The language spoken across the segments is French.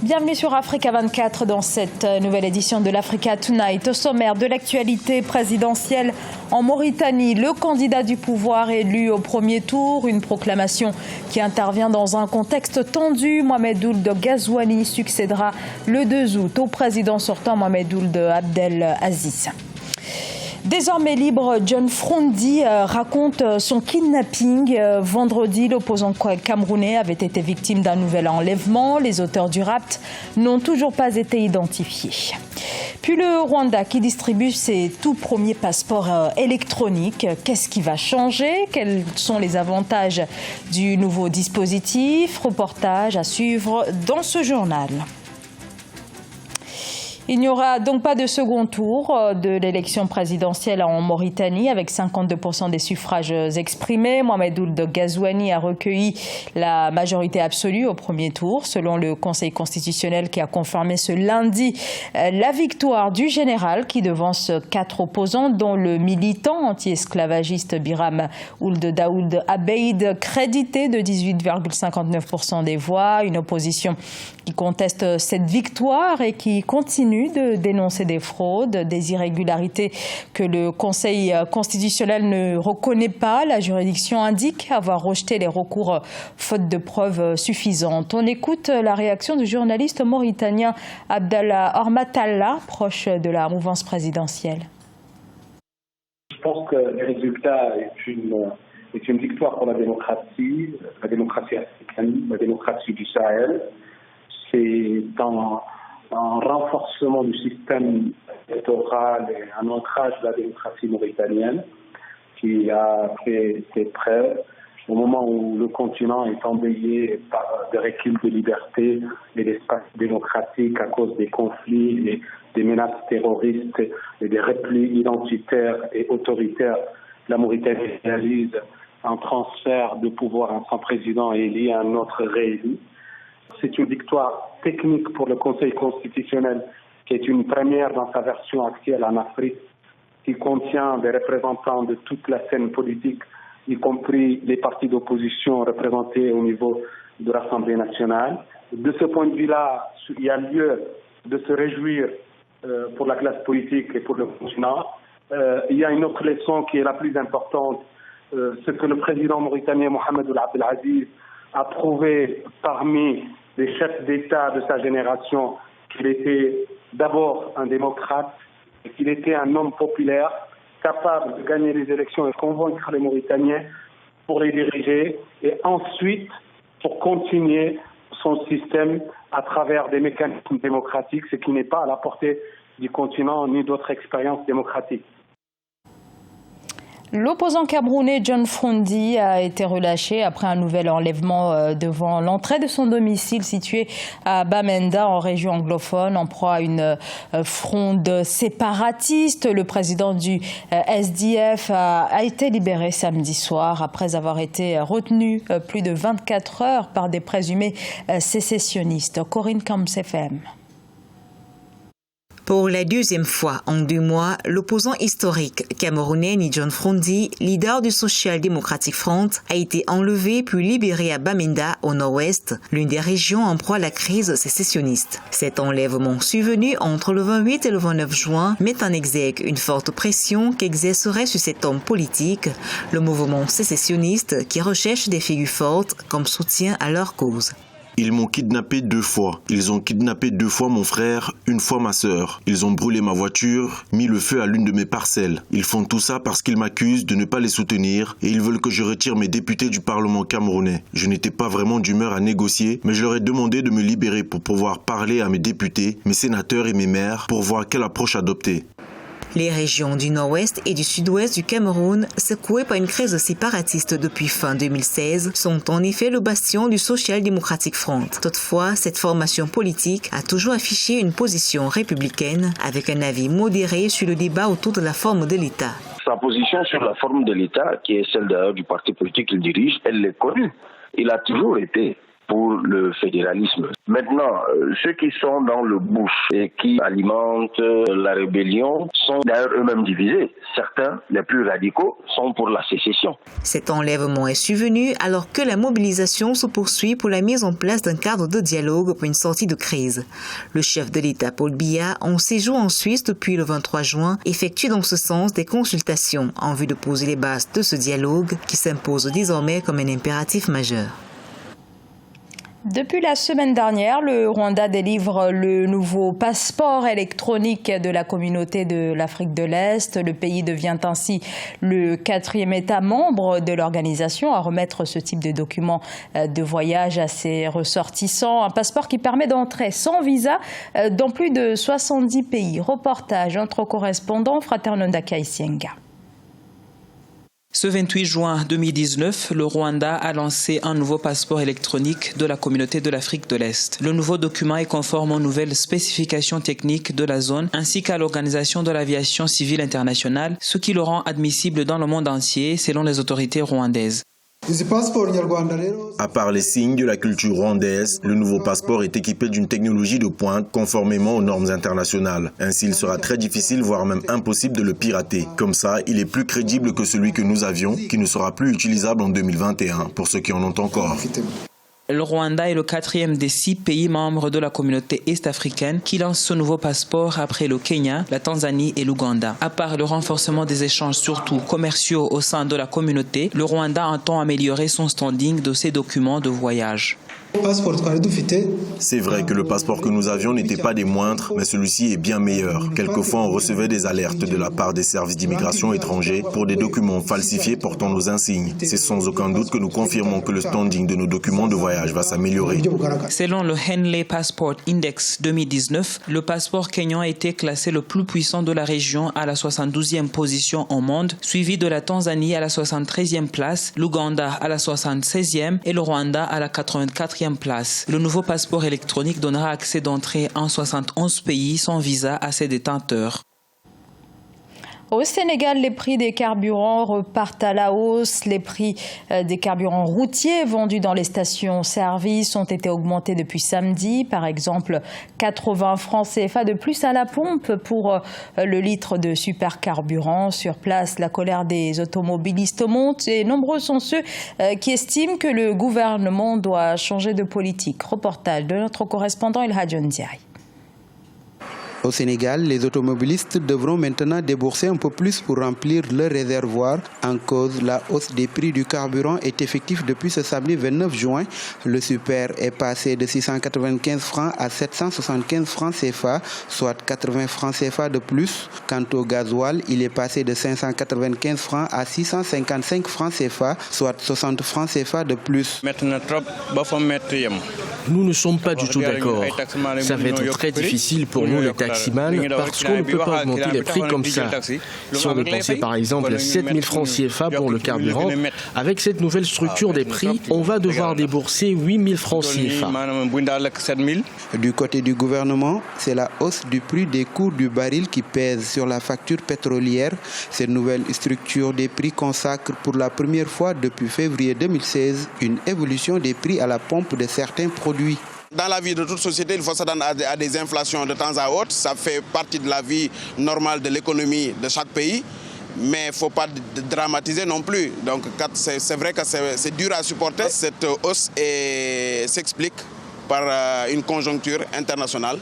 Bienvenue sur Africa 24 dans cette nouvelle édition de l'Africa Tonight. Au sommaire de l'actualité présidentielle en Mauritanie, le candidat du pouvoir élu au premier tour, une proclamation qui intervient dans un contexte tendu. Mohamed Ould Ghazouani succédera le 2 août au président sortant Mohamed Ould Abdel Aziz. Désormais libre, John Frondi raconte son kidnapping. Vendredi, l'opposant camerounais avait été victime d'un nouvel enlèvement. Les auteurs du rapt n'ont toujours pas été identifiés. Puis le Rwanda qui distribue ses tout premiers passeports électroniques. Qu'est-ce qui va changer? Quels sont les avantages du nouveau dispositif? Reportage à suivre dans ce journal. Il n'y aura donc pas de second tour de l'élection présidentielle en Mauritanie avec 52% des suffrages exprimés. Mohamed Ould Ghazouani a recueilli la majorité absolue au premier tour, selon le Conseil constitutionnel qui a confirmé ce lundi la victoire du général qui devance 4 opposants, dont le militant anti-esclavagiste Biram Ould Daoud Abeid, crédité de 18,59% des voix. Une opposition qui conteste cette victoire et qui continue de dénoncer des fraudes, des irrégularités que le Conseil constitutionnel ne reconnaît pas. La juridiction indique avoir rejeté les recours faute de preuves suffisantes. On écoute la réaction du journaliste mauritanien Abdallah Ormatalla, proche de la mouvance présidentielle. Je pense que le résultat est une victoire pour la démocratie africaine, la démocratie du Sahel. C'est un renforcement du système électoral et un ancrage de la démocratie mauritanienne qui a fait ses preuves au moment où le continent est endeuillé par des reculs de liberté et d'espace démocratique à cause des conflits et des menaces terroristes et des replis identitaires et autoritaires. La Mauritanie réalise un transfert de pouvoir entre un président élu et un autre réélu. C'est une victoire technique pour le Conseil constitutionnel qui est une première dans sa version actuelle en Afrique, qui contient des représentants de toute la scène politique, y compris les partis d'opposition représentés au niveau de l'Assemblée nationale. De ce point de vue-là, il y a lieu de se réjouir pour la classe politique et pour le continent. Il y a une autre leçon qui est la plus importante, ce que le président mauritanien Mohamed Ould Abdel Aziz a prouvé parmi les chefs d'État de sa génération qu'il était d'abord un démocrate et qu'il était un homme populaire capable de gagner les élections et convaincre les Mauritaniens pour les diriger et ensuite pour continuer son système à travers des mécanismes démocratiques, ce qui n'est pas à la portée du continent ni d'autres expériences démocratiques. L'opposant camerounais John Frondi a été relâché après un nouvel enlèvement devant l'entrée de son domicile situé à Bamenda en région anglophone en proie à une fronde séparatiste. Le président du SDF a été libéré samedi soir après avoir été retenu plus de 24 heures par des présumés sécessionnistes. Corinne Kamsefem. Pour la deuxième fois en 2 mois, l'opposant historique camerounais John Frondi, leader du Social Democratic Front, a été enlevé puis libéré à Bamenda, au nord-ouest, l'une des régions en proie à la crise sécessionniste. Cet enlèvement survenu entre le 28 et le 29 juin met en exergue une forte pression qu'exercerait sur cet homme politique le mouvement sécessionniste qui recherche des figures fortes comme soutien à leur cause. Ils m'ont kidnappé 2 fois. Ils ont kidnappé 2 fois mon frère, 1 fois ma sœur. Ils ont brûlé ma voiture, mis le feu à l'une de mes parcelles. Ils font tout ça parce qu'ils m'accusent de ne pas les soutenir et ils veulent que je retire mes députés du Parlement camerounais. Je n'étais pas vraiment d'humeur à négocier, mais je leur ai demandé de me libérer pour pouvoir parler à mes députés, mes sénateurs et mes maires pour voir quelle approche adopter. Les régions du nord-ouest et du sud-ouest du Cameroun, secouées par une crise séparatiste depuis fin 2016, sont en effet le bastion du Social Democratic Front. Toutefois, cette formation politique a toujours affiché une position républicaine avec un avis modéré sur le débat autour de la forme de l'État. Sa position sur la forme de l'État, qui est celle d'ailleurs du parti politique qu'il dirige, elle est connue. Il a toujours été pour le fédéralisme. Maintenant, ceux qui sont dans le bush et qui alimentent la rébellion sont d'ailleurs eux-mêmes divisés. Certains, les plus radicaux, sont pour la sécession. Cet enlèvement est survenu alors que la mobilisation se poursuit pour la mise en place d'un cadre de dialogue pour une sortie de crise. Le chef de l'État, Paul Biya, en séjour en Suisse depuis le 23 juin, effectue dans ce sens des consultations en vue de poser les bases de ce dialogue qui s'impose désormais comme un impératif majeur. Depuis la semaine dernière, le Rwanda délivre le nouveau passeport électronique de la communauté de l'Afrique de l'Est. Le pays devient ainsi le 4e État membre de l'organisation à remettre ce type de document de voyage à ses ressortissants. Un passeport qui permet d'entrer sans visa dans plus de 70 pays. Reportage entre correspondants Fraternonda Kaisienga. Ce 28 juin 2019, le Rwanda a lancé un nouveau passeport électronique de la communauté de l'Afrique de l'Est. Le nouveau document est conforme aux nouvelles spécifications techniques de la zone ainsi qu'à l'Organisation de l'aviation civile internationale, ce qui le rend admissible dans le monde entier selon les autorités rwandaises. À part les signes de la culture rwandaise, le nouveau passeport est équipé d'une technologie de pointe conformément aux normes internationales. Ainsi, il sera très difficile, voire même impossible de le pirater. Comme ça, il est plus crédible que celui que nous avions, qui ne sera plus utilisable en 2021, pour ceux qui en ont encore. Le Rwanda est le 4e des 6 pays membres de la communauté est-africaine qui lance ce nouveau passeport après le Kenya, la Tanzanie et l'Ouganda. À part le renforcement des échanges surtout commerciaux au sein de la communauté, le Rwanda entend améliorer son standing de ses documents de voyage. C'est vrai que le passeport que nous avions n'était pas des moindres, mais celui-ci est bien meilleur. Quelquefois, on recevait des alertes de la part des services d'immigration étrangers pour des documents falsifiés portant nos insignes. C'est sans aucun doute que nous confirmons que le standing de nos documents de voyage va s'améliorer. Selon le Henley Passport Index 2019, le passeport kényan a été classé le plus puissant de la région à la 72e position au monde, suivi de la Tanzanie à la 73e place, l'Ouganda à la 76e et le Rwanda à la 84e place. Le nouveau passeport électronique donnera accès d'entrée en 71 pays sans visa à ses détenteurs. Au Sénégal, les prix des carburants repartent à la hausse. Les prix des carburants routiers vendus dans les stations-service ont été augmentés depuis samedi. Par exemple, 80 francs CFA de plus à la pompe pour le litre de supercarburant. Sur place, la colère des automobilistes monte et nombreux sont ceux qui estiment que le gouvernement doit changer de politique. Reportage de notre correspondant El Hadjon Ndiaye. Au Sénégal, les automobilistes devront maintenant débourser un peu plus pour remplir leur réservoir. En cause, la hausse des prix du carburant est effective depuis ce samedi 29 juin. Le super est passé de 695 francs à 775 francs CFA, soit 80 francs CFA de plus. Quant au gasoil, il est passé de 595 francs à 655 francs CFA, soit 60 francs CFA de plus. Nous ne sommes pas du tout d'accord. Ça va être très difficile pour nous les taximans parce qu'on ne peut pas augmenter les prix comme ça. Si on dépensait par exemple 7000 francs CFA pour le carburant, avec cette nouvelle structure des prix, on va devoir débourser 8000 francs CFA. Du côté du gouvernement, c'est la hausse du prix des cours du baril qui pèse sur la facture pétrolière. Cette nouvelle structure des prix consacre pour la première fois depuis février 2016 une évolution des prix à la pompe de certains produits. Dans la vie de toute société, il faut s'attendre à des inflations de temps à autre. Ça fait partie de la vie normale de l'économie de chaque pays. Mais il ne faut pas dramatiser non plus. Donc c'est vrai que c'est dur à supporter. Cette hausse s'explique par une conjoncture internationale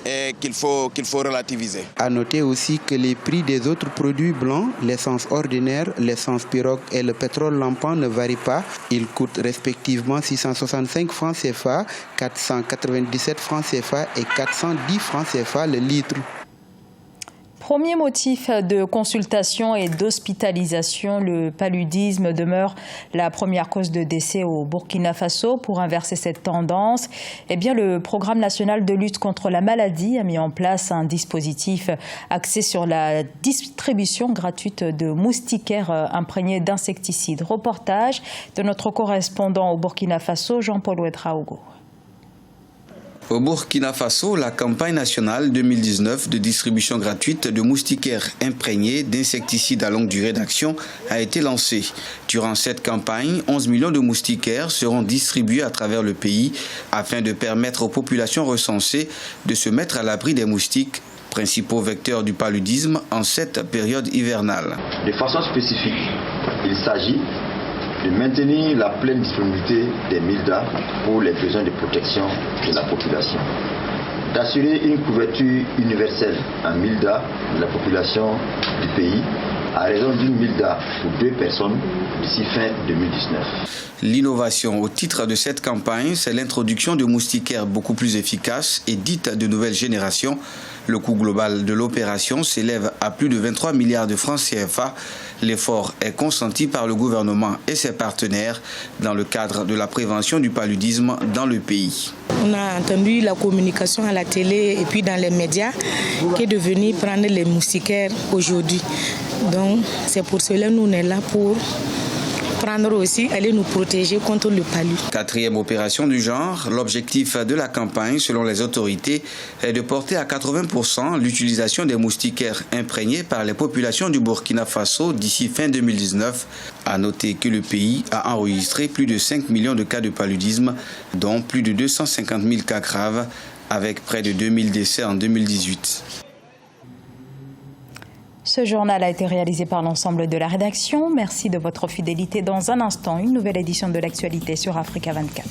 et qu'il faut relativiser. À noter aussi que les prix des autres produits blancs, l'essence ordinaire, l'essence pirogue et le pétrole lampant ne varient pas. Ils coûtent respectivement 665 francs CFA, 497 francs CFA et 410 francs CFA le litre. Premier motif de consultation et d'hospitalisation, le paludisme demeure la première cause de décès au Burkina Faso. Pour inverser cette tendance, le Programme national de lutte contre la maladie a mis en place un dispositif axé sur la distribution gratuite de moustiquaires imprégnés d'insecticides. Reportage de notre correspondant au Burkina Faso, Jean-Paul Ouedraogo. Au Burkina Faso, la campagne nationale 2019 de distribution gratuite de moustiquaires imprégnés d'insecticides à longue durée d'action a été lancée. Durant cette campagne, 11 millions de moustiquaires seront distribués à travers le pays afin de permettre aux populations recensées de se mettre à l'abri des moustiques, principaux vecteurs du paludisme en cette période hivernale. De façon spécifique, il s'agit de maintenir la pleine disponibilité des MILDA pour les besoins de protection de la population, d'assurer une couverture universelle en MILDA de la population du pays à raison d'une MILDA pour 2 personnes d'ici fin 2019. L'innovation au titre de cette campagne, c'est l'introduction de moustiquaires beaucoup plus efficaces et dites de nouvelle génération. Le coût global de l'opération s'élève à plus de 23 milliards de francs CFA. L'effort est consenti par le gouvernement et ses partenaires dans le cadre de la prévention du paludisme dans le pays. On a entendu la communication à la télé et puis dans les médias qui est de venir prendre les moustiquaires aujourd'hui. Donc c'est pour cela que nous on est là pour prendre aussi, aller nous protéger contre le palu. 4e opération du genre, l'objectif de la campagne, selon les autorités, est de porter à 80% l'utilisation des moustiquaires imprégnés par les populations du Burkina Faso d'ici fin 2019. À noter que le pays a enregistré plus de 5 millions de cas de paludisme, dont plus de 250 000 cas graves, avec près de 2000 décès en 2018. Ce journal a été réalisé par l'ensemble de la rédaction. Merci de votre fidélité. Dans un instant, une nouvelle édition de l'actualité sur Africa 24.